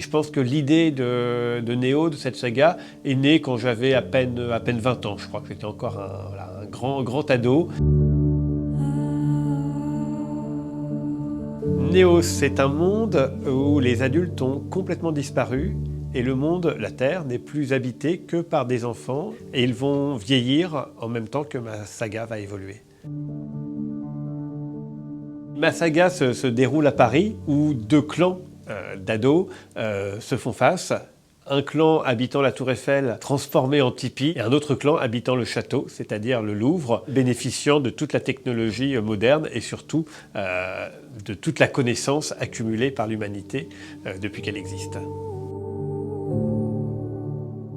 Je pense que l'idée de Néo, de cette saga, est née quand j'avais à peine 20 ans. Je crois que j'étais encore un grand ado. Néo, c'est un monde où les adultes ont complètement disparu et le monde, la Terre, n'est plus habité que par des enfants et ils vont vieillir en même temps que ma saga va évoluer. Ma saga se déroule à Paris où deux clans d'ados se font face. Un clan habitant la Tour Eiffel transformé en tipi et un autre clan habitant le château, c'est-à-dire le Louvre, bénéficiant de toute la technologie moderne et surtout de toute la connaissance accumulée par l'humanité depuis qu'elle existe.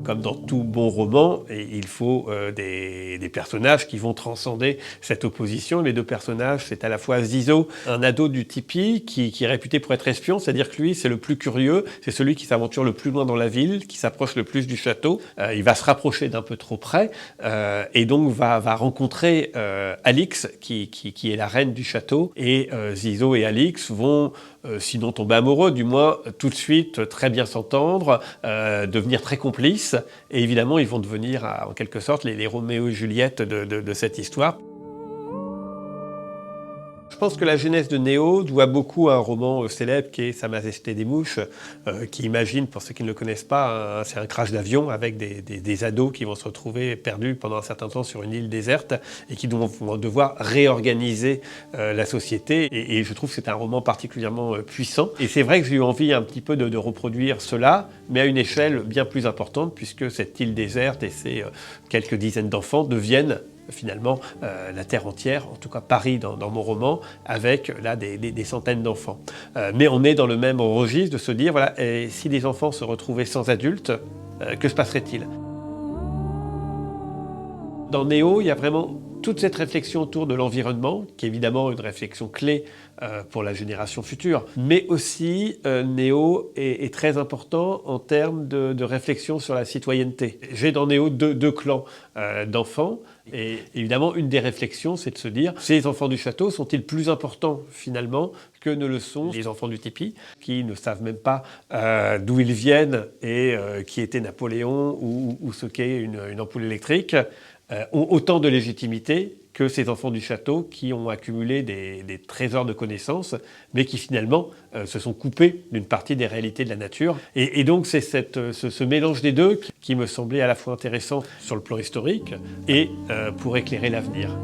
Comme dans tout bon roman, il faut des personnages qui vont transcender cette opposition. Les deux personnages, c'est à la fois Zizo, un ado du tipi qui est réputé pour être espion, c'est-à-dire que lui, c'est le plus curieux, c'est celui qui s'aventure le plus loin dans la ville, qui s'approche le plus du château. Il va se rapprocher d'un peu trop près et donc va rencontrer Alix, qui est la reine du château. Et Zizo et Alix vont sinon tomber amoureux, du moins tout de suite très bien s'entendre, devenir très complices. Et évidemment, ils vont devenir en quelque sorte les Roméo et Juliette de cette histoire. Je pense que la genèse de Néo doit beaucoup à un roman célèbre qui est Sa Majesté des Mouches, qui imagine, pour ceux qui ne le connaissent pas, c'est un crash d'avion avec des ados qui vont se retrouver perdus pendant un certain temps sur une île déserte et qui vont devoir réorganiser la société. Et je trouve que c'est un roman particulièrement puissant. Et c'est vrai que j'ai eu envie un petit peu de reproduire cela, mais à une échelle bien plus importante, puisque cette île déserte et ces quelques dizaines d'enfants deviennent finalement la terre entière, en tout cas Paris dans mon roman, avec là des centaines d'enfants. Mais on est dans le même registre de se dire, voilà, et si les enfants se retrouvaient sans adultes, que se passerait-il ? Dans Néo, il y a vraiment toute cette réflexion autour de l'environnement, qui est évidemment une réflexion clé pour la génération future, mais aussi Néo est très important en termes de réflexion sur la citoyenneté. J'ai dans Néo deux clans d'enfants, et évidemment une des réflexions c'est de se dire, ces enfants du château sont-ils plus importants finalement que ne le sont les enfants du tipi, qui ne savent même pas d'où ils viennent et qui était Napoléon ou ce qu'est une ampoule électrique, ont autant de légitimité que ces enfants du château qui ont accumulé des trésors de connaissances, mais qui finalement se sont coupés d'une partie des réalités de la nature. Et donc c'est ce mélange des deux qui me semblait à la fois intéressant sur le plan historique et pour éclairer l'avenir.